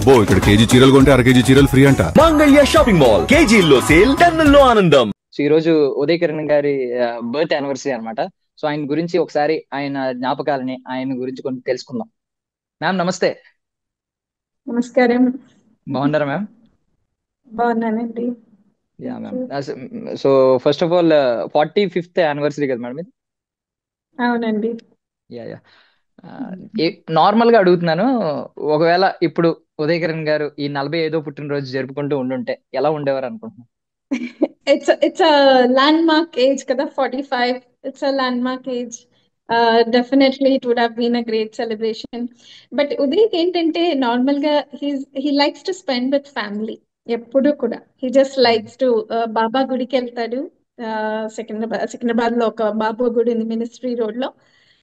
అబ్బో ఇక్కడ కేజీ చీరలు కొంటే అర కేజీ చీరలు ఫ్రీ అంట. మంగళ్య షాపింగ్ మాల్, కేజీల్లో సేల్, టన్నుల్లో ఆనందం. సో ఈ రోజు ఉదయ్ కిరణ్ గారి బర్త్ యానివర్సరీ అన్నమాట. సో ఆయన గురించి ఒకసారి ఆయన జ్ఞాపకాలని ఆయన గురించి కొంచెం తెలుసుకుందాం. మ్యామ్ నమస్తే. నమస్కారం. బాగున్నారా మ్యామ్? బాగున్నానండి. Yeah ma'am. So first of all 45th anniversary కదా మేడం ఇది? అవునండి. Yeah yeah. నార్మల్ గా అడుగుతున్నాను, ఒకవేళ ఇప్పుడు ఉదయ్ కిరణ్ గారు ఈ 45వ పుట్టినరోజు జరుపుకుంటూ ఉండుంటే ఎలా ఉండేవారు అనుకుంటున్నాను? It's a landmark age kada 45. It's a landmark age. Definitely it would have been a great celebration. But Uday ఏంటంటే నార్మల్ గా he likes to spend with family. ఎప్పుడు కూడా he just likes to బాబా గుడికి వెళ్తాడు. సికింద్రాబాద్ లో ఒక బాబా గుడి ఉంది మినిస్ట్రీ రోడ్ లో.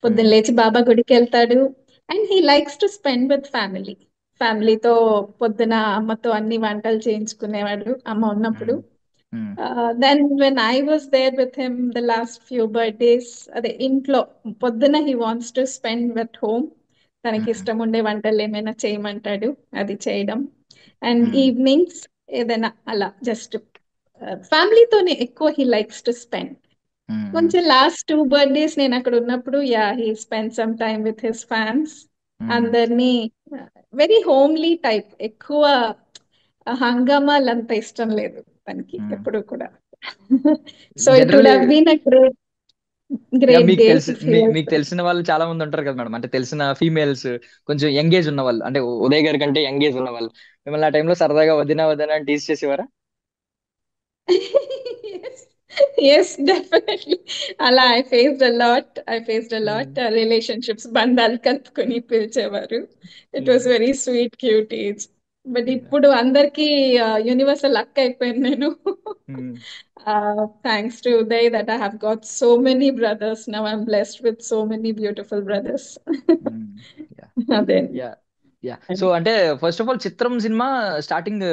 పొద్దున్న లేచి బాబా గుడికి వెళ్తాడు. And he likes to spend with family. ఫ్యామిలీతో పొద్దున అమ్మతో అన్ని వంటలు చేయించుకునేవాడు అమ్మ ఉన్నప్పుడు. Then when I was there with him the last few birthdays, అదే ఇంట్లో పొద్దున he wants to spend at home. తనకి ఇష్టం ఉండే వంటలు ఏమైనా చేయమంటాడు, అది చేయడం. అండ్ ఈవినింగ్స్ ఏదైనా అలా జస్ట్ ఫ్యామిలీతోనే ఎక్కువ he likes to spend. కొంచెం లాస్ట్ 2 birthdays నేను అక్కడ ఉన్నప్పుడు he spent some time with his fans. అందరినీ వెరీ హోమ్లీ టైప్, ఎక్కువ హంగామాలు అంత ఇష్టం లేదు తనకి ఎప్పుడు కూడా. So it would have been a great day. మీకు తెలిసిన వాళ్ళు చాలా మంది ఉంటారు కదా మేడం, అంటే తెలిసిన ఫీమేల్స్ కొంచెం యంగ్ ఏజ్ ఉన్న వాళ్ళు, అంటే ఉదయ్ గారి కంటే యంగ్ ఏజ్ ఉన్న వాళ్ళు మిమ్మల్ని ఆ టైంలో సరదాగా వదిన వదిన టీస్ చేసేవారా? Yes, definitely. అలా I faced a lot. Relationships బంధాలు కలుపుకొని పిలిచేవారు. It was very sweet, cute age. But ఇప్పుడు అందరికి యూనివర్సల్ అక్క అయిపోయాను నేను. Thanks to Uday that I have got so many brothers. Now I'm blessed with so many beautiful brothers. అదే. So అంటే ఫస్ట్ ఆఫ్ ఆల్ చిత్రం సినిమా స్టార్టింగ్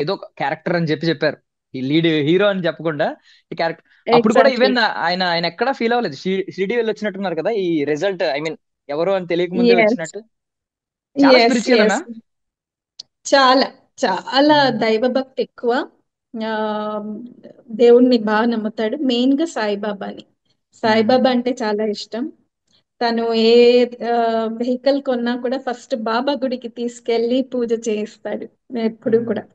ఏదో character అని చెప్పారు, ఈ లీడ్ హీరో అని చెప్పకుండా ఈ క్యారెక్టర్. అప్పుడు కూడా ఈవెన్ ఆయన ఆయన ఎక్కడా ఫీల్ అవ్వలేదు, షిరిడి వెళ్ళి వచ్చినట్టున్నారు కదా ఈ రిజల్ట్, ఐ మీన్ ఎవరు అని తెలియక ముందే వచ్చినట్టు. చాలా స్పిరిచువల్. చాలా చాలా దైవభక్తి ఎక్కువ. దేవుణ్ణి బాగా నమ్ముతాడు, మెయిన్ గా సాయిబాబాని. సాయిబాబా అంటే చాలా ఇష్టం. తను ఏ వెహికల్ కొన్నా కూడా ఫస్ట్ బాబా గుడికి తీసుకెళ్లి పూజ చేయిస్తాడు ఎప్పుడు కూడా.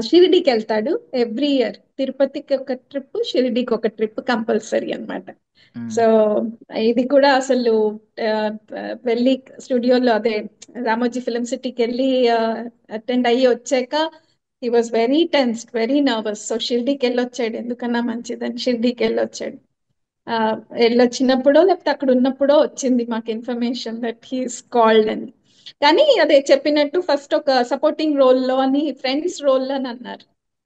షిరిడికి వెళ్తాడు ఎవ్రీ ఇయర్. తిరుపతికి ఒక ట్రిప్, షిరిడికి ఒక ట్రిప్ కంపల్సరీ అన్నమాట. సో ఇది కూడా అసలు వెళ్ళి స్టూడియోలో అదే రామోజీ ఫిలిం సిటీకి వెళ్ళి అటెండ్ అయ్యి వచ్చాక he was very tensed, very nervous. So షిరిడికి వెళ్ళొచ్చాడు, ఎందుకన్నా మంచిదని షిరిడికి వెళ్ళొచ్చాడు. వెళ్ళొచ్చినప్పుడో లేకపోతే అక్కడ ఉన్నప్పుడో వచ్చింది మాకు ఇన్ఫర్మేషన్ దట్ హీస్ కాల్డ్ అని. కానీ అదే చెప్పినట్టు ఫస్ట్ ఒక సపోర్టింగ్ రోల్ లో అని, ఫ్రెండ్స్ రోల్ అని అన్నారు.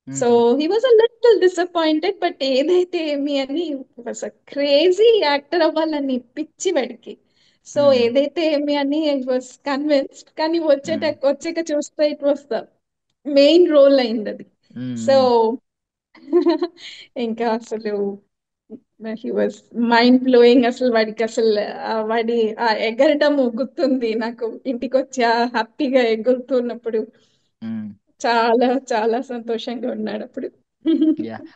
So he was a little disappointed. But ఏదైతే ఏమి అని వాజ్ అ క్రేజీ యాక్టర్ అవ్వాలని పిచ్చి వాడికి. సో ఏదైతే ఏమి అని వాజ్ కన్విన్స్డ్. కానీ వచ్చాక చూస్తే it was the main role అయింది అది. సో ఇంకా అసలు హీ వాజ్ మైండ్ బ్లోయింగ్. అసలు వాడికి అసలు వాడి ఆ ఎగరటం గుర్తుంది నాకు. ఇంటికి వచ్చి హ్యాపీగా ఎగురుతున్నప్పుడు చాలా చాలా సంతోషంగా ఉన్నాడు అప్పుడు.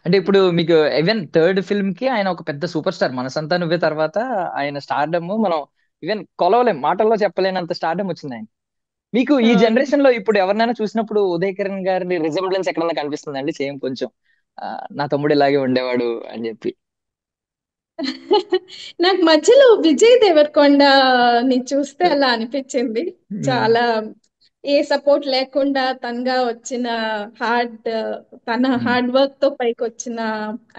అంటే ఇప్పుడు మీకు ఈవెన్ థర్డ్ ఫిల్మ్ కి ఆయన ఒక పెద్ద సూపర్ స్టార్, మనసంతా నువ్వే తర్వాత ఆయన స్టార్డమ్ మనం ఈవెన్ కొలవలేం, మాటల్లో చెప్పలేనంత స్టార్డమ్ వచ్చింది ఆయన. మీకు ఈ జనరేషన్ లో ఇప్పుడు ఎవరినైనా చూసినప్పుడు ఉదయ్ కిరణ్ గారి రిజెంబ్లెన్స్ ఎక్కడన్నా కనిపిస్తుందండి? సేమ్ కొంచెం నా తమ్ముడు ఇలాగే ఉండేవాడు అని చెప్పి. నాకు మధ్యలో విజయ్ దేవరకొండని చూస్తే అలా అనిపించింది. చాలా ఏ సపోర్ట్ లేకుండా తనగా వచ్చిన తన హార్డ్ వర్క్ తో పైకి వచ్చిన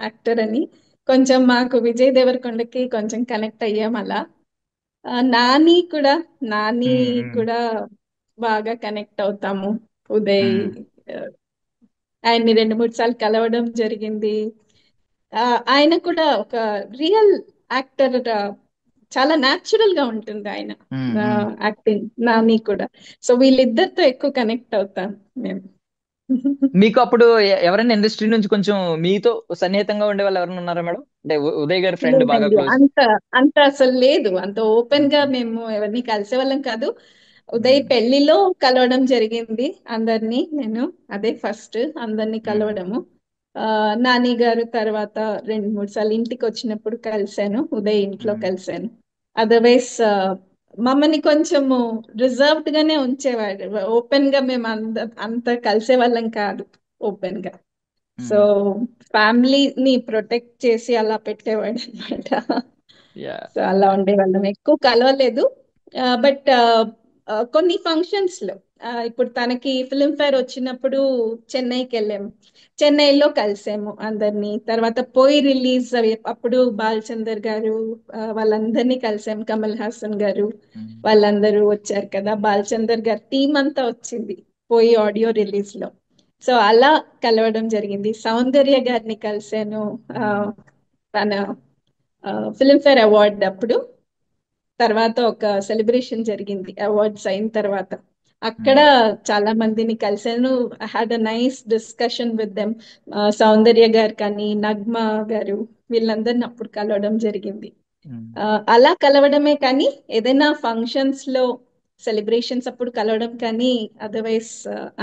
యాక్టర్ అని. కొంచెం మాకు విజయ్ దేవరకొండకి కొంచెం కనెక్ట్ అయ్యాం అలా. నాని కూడా బాగా కనెక్ట్ అవుతాము. ఉదయ్ ఆయన్ని 2-3 సార్లు కలవడం జరిగింది. ఆయన కూడా ఒక రియల్ యాక్టర్, చాలా న్యాచురల్ గా ఉంటుంది ఆయన యాక్టింగ్. నాని కూడా. సో వీళ్ళిద్దరితో ఎక్కువ కనెక్ట్ అవుతాం మేము. మీకు అప్పుడు ఎవరైనా ఇండస్ట్రీ నుంచి కొంచెం మీతో సన్నిహితంగా ఉండే వాళ్ళు ఎవరైనా ఉన్నారా మేడం? అంటే ఉదయ్ గారి ఫ్రెండ్ బాగా క్లోజ్? అంత అసలు లేదు. అంత ఓపెన్ గా మేము ఎవరిని కలిసే వాళ్ళం కాదు. ఉదయ్ పెళ్లిలో కలవడం జరిగింది అందరినీ నేను. అదే ఫస్ట్ అందరినీ కలవడము. నాని గారు తర్వాత 2-3 సార్లు ఇంటికి వచ్చినప్పుడు కలిశాను, ఉదయ్ ఇంట్లో కలిశాను. అదర్వైజ్ మమ్మల్ని కొంచెము రిజర్వ్డ్ గానే ఉంచేవాడు. ఓపెన్ గా మేము అంత కలిసే వాళ్ళం కాదు ఓపెన్ గా. సో ఫ్యామిలీని ప్రొటెక్ట్ చేసి అలా పెట్టేవాడు అనమాట. యా. సో అలా ఉండేవాళ్ళం, ఎక్కువ కలవలేదు. బట్ కొన్ని ఫంక్షన్స్ లో ఇప్పుడు తనకి ఫిల్మ్ ఫేర్ వచ్చినప్పుడు చెన్నైకి వెళ్ళాము, చెన్నైలో కలిసాము అందరినీ. తర్వాత పోయి రిలీజ్ అప్పుడు బాలచందర్ గారు వాళ్ళందరినీ కలిసాము, కమల్ హాసన్ గారు వాళ్ళందరూ వచ్చారు కదా, బాలచందర్ గారు టీం అంతా వచ్చింది పోయి ఆడియో రిలీజ్ లో. సో అలా కలవడం జరిగింది. సౌందర్య గారిని కలిశాను తన ఫిల్మ్ ఫేర్ అవార్డ్ అప్పుడు. తర్వాత ఒక సెలబ్రేషన్ జరిగింది అవార్డ్స్ అయిన తర్వాత, అక్కడ చాలా మందిని కలిశాను. I had a nice discussion with them. Soundarya garu కానీ నగ్మ గారు వీళ్ళందరిని అప్పుడు కలవడం జరిగింది. అలా కలవడమే కానీ ఏదైనా ఫంక్షన్స్ లో సెలబ్రేషన్స్ అప్పుడు కలవడం కానీ అదర్వైజ్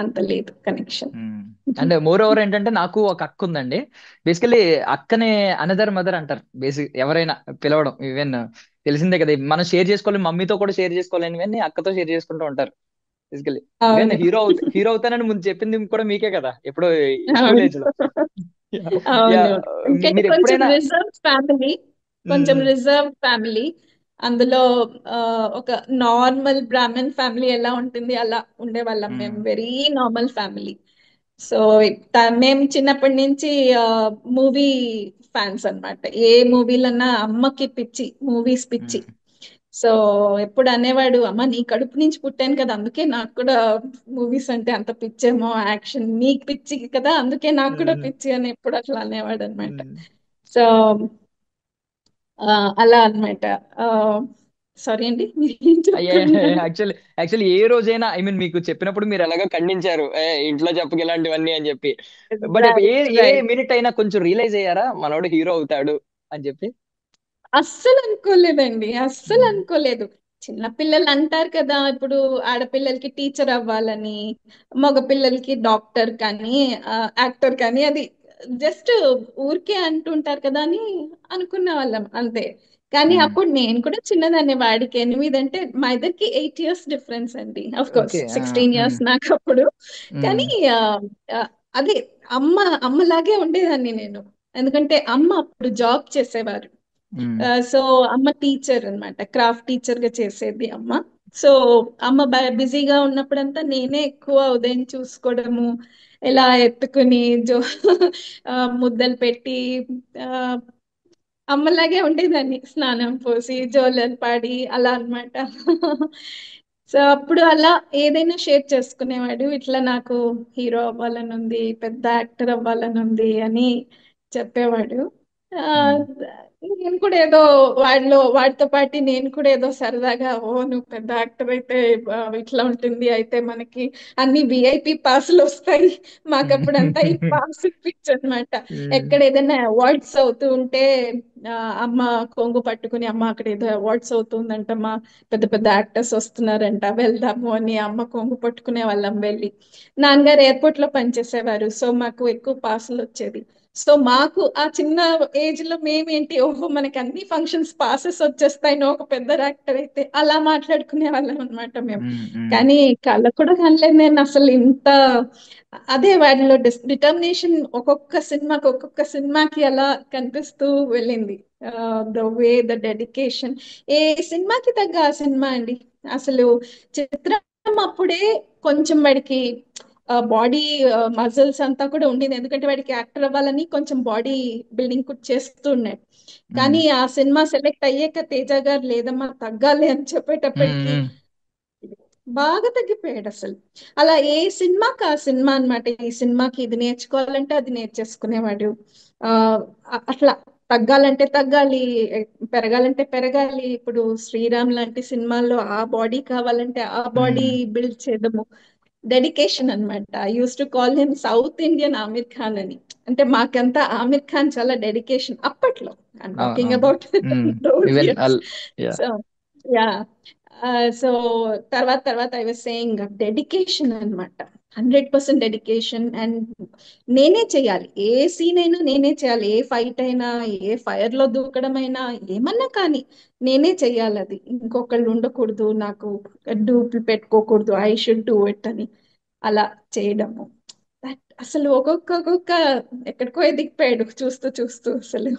అంత లేదు కనెక్షన్. అండ్ మోర్ ఓవర్ ఏంటంటే నాకు ఒక అక్క ఉందండి. బేసికలీ అక్కనే అనదర్ మదర్ అంటారు. బేసిక్ ఎవరైనా పిలవడం, ఈవెన్ తెలిసిందే కదా, మనం షేర్ చేసుకోవాలి, మమ్మీతో కూడా షేర్ చేసుకోలేనివన్నీ అక్కతో షేర్ చేసుకుంటూ ఉంటారు బేసికలీ. ఈవెన్ అవును హీరో అవుతానని ముందు చెప్పింది కూడా మీకే కదా, ఎప్పుడో స్కూల్ అవును ఏజ్ లో. యా. అవును. ఎందుకంటే మీరు కొంచెం ఎప్పుడైనా రిజర్వ్ ఫ్యామిలీ, కొంచెం రిజర్వ్ ఫ్యామిలీ. అందులో ఒక నార్మల్ బ్రాహ్మణ్ ఫ్యామిలీ ఎలా ఉంటుంది అలా ఉండేవాళ్ళం మేము, వెరీ నార్మల్ ఫ్యామిలీ. సో మేము చిన్నప్పటి నుంచి మూవీ ఫ్యాన్స్ అన్నమాట. ఏ మూవీలన్నా అమ్మకి పిచ్చి, మూవీస్ పిచ్చి. సో ఎప్పుడు అనేవాడు, అమ్మ నీ కడుపు నుంచి పుట్టాను కదా అందుకే నాకు కూడా మూవీస్ అంటే అంత పిచ్చేమో, యాక్షన్ నీకు పిచ్చి కదా అందుకే నాకు కూడా పిచ్చి అని ఎప్పుడు అట్లా అనేవాడు అనమాట. సో అలా అన్నమాట. సారీ అండి, మీరు ఏం చెప్తున్నారు? యాక్చువల్లీ యాక్చువల్లీ ఏ రోజైనా ఐ మీన్ మీకు చెప్పినప్పుడు మీరు ఎలాగో ఖండించారు, ఇంట్లో చెప్పక ఇలాంటివన్నీ అని చెప్పి. But A right A right. Minute అయినా కొంచెం రియలైజ్ అయ్యారా మనోడు హీరో అవుతాడు అని చెప్పి? అస్సలు అనుకోలేదండి, అస్సలు అనుకోలేదు. చిన్నపిల్లలు అంటారు కదా ఇప్పుడు, ఆడపిల్లలకి టీచర్ అవ్వాలని, మగపిల్లలకి డాక్టర్ కానీ యాక్టర్ కానీ, అది జస్ట్ ఊరికే అంటుంటారు కదా అని అనుకునే వాళ్ళం అంతే. కానీ అప్పుడు నేను కూడా చిన్నదాన్ని, వాడికి 8 అంటే మా ఇద్దరికి 8 years డిఫరెన్స్ అండి. Of course okay. 16 years నాకు అప్పుడు. కానీ ఆ, ఆ, అదే అమ్మ అమ్మలాగే ఉండేదాన్ని నేను, ఎందుకంటే అమ్మ అప్పుడు జాబ్ చేసేవారు. సో అమ్మ టీచర్ అన్నమాట, క్రాఫ్ట్ టీచర్ గా చేసేది అమ్మ. సో అమ్మ బిజీగా ఉన్నప్పుడంతా నేనే ఎక్కువ ఉదయం చూసుకోవడము, ఇలా ఎత్తుకుని ముద్దలు పెట్టి ఆ, అమ్మలాగే ఉండేదాన్ని, స్నానం పోసి జోలలు పాడి అలా అన్నమాట. సో అప్పుడు అలా ఏదైనా షేర్ చేసుకునేవాడు, ఇట్లా నాకు హీరో అవ్వాలని ఉంది, పెద్ద యాక్టర్ అవ్వాలని ఉంది అని చెప్పేవాడు. ఆ, నేను కూడా ఏదో వాడితో పాటు నేను కూడా ఏదో సరదాగా, ఓ నువ్వు పెద్ద యాక్టర్ అయితే ఇట్లా ఉంటుంది, అయితే మనకి అన్ని విఐపి పాసులు వస్తాయి. మాకు అప్పుడంతా ఈ పాస్ పిచ్ అనమాట. ఎక్కడ ఏదైనా అవార్డ్స్ అవుతూ ఉంటే ఆ, అమ్మ కొంగు పట్టుకుని, అమ్మ అక్కడ ఏదో అవార్డ్స్ అవుతుందంట, మా పెద్ద పెద్ద యాక్టర్స్ వస్తున్నారంట వెళ్దాము అని అమ్మ కొంగు పట్టుకునే వాళ్ళం వెళ్ళి. నాన్నగారు ఎయిర్పోర్ట్ లో పనిచేసేవారు, సో మాకు ఎక్కువ పాసులు వచ్చేది. సో మాకు ఆ చిన్న ఏజ్ లో మేమేంటి, ఓహో మనకి అన్ని ఫంక్షన్స్ పాసెస్ వచ్చేస్తాయి నువ్వు ఒక పెద్ద యాక్టర్ అయితే, అలా మాట్లాడుకునే వాళ్ళం అనమాట మేము. కానీ కళ్ళ కూడా కనలేదు నేను అసలు ఇంత. అదే వాడిలో డిటర్మినేషన్ ఒక్కొక్క సినిమాకి అలా కనిపిస్తూ వెళ్ళింది. ద వే, ద డెడికేషన్, ఏ సినిమాకి తగ్గ ఆ సినిమా అండి. అసలు చిత్రం అప్పుడే కొంచెం వాడికి బాడీ మజిల్స్ అంతా కూడా ఉండింది, ఎందుకంటే వాడికి యాక్టర్ అవ్వాలని కొంచెం బాడీ బిల్డింగ్ కూడా చేస్తూ ఉన్నాడు. కానీ ఆ సినిమా సెలెక్ట్ అయ్యాక తేజ గారు లేదమ్మా తగ్గాలి అని చెప్పేటప్పటికి బాగా తగ్గిపోయాడు అసలు. అలా ఏ సినిమాకి ఆ సినిమా అన్నమాట. ఈ సినిమాకి ఇది నేర్చుకోవాలంటే అది నేర్చేసుకునేవాడు. ఆ అట్లా తగ్గాలంటే తగ్గాలి, పెరగాలంటే పెరగాలి. ఇప్పుడు శ్రీరామ్ లాంటి సినిమాల్లో ఆ బాడీ కావాలంటే ఆ బాడీ బిల్డ్ చేయడము, డెడికేషన్ అన్నమాట. I use to call him South Indian Aamir Khan అని. అంటే మాకంతా ఆమిర్ ఖాన్ చాలా డెడికేషన్ అప్పట్లో. I'm talking about those even years. Yeah. So yeah, so తర్వాత తర్వాత ఐ వాజ్ సేయింగ్ డెడికేషన్ అన్నమాట. 100% డెడికేషన్. అండ్ నేనే చేయాలి, ఏ సీన్ అయినా నేనే చేయాలి, ఏ ఫైట్ అయినా, ఏ ఫైర్ లో దూకడం అయినా, ఏమన్నా కానీ నేనే చెయ్యాలి. అది ఇంకొకళ్ళు ఉండకూడదు, నాకు డూపులు పెట్టుకోకూడదు, ఐ షుడ్ డూ ఇట్ అని అలా చేయడము. అసలు ఒక్కొక్క ఎక్కడికో ఎదిగిపోయాడు చూస్తూ చూస్తూ అసలు.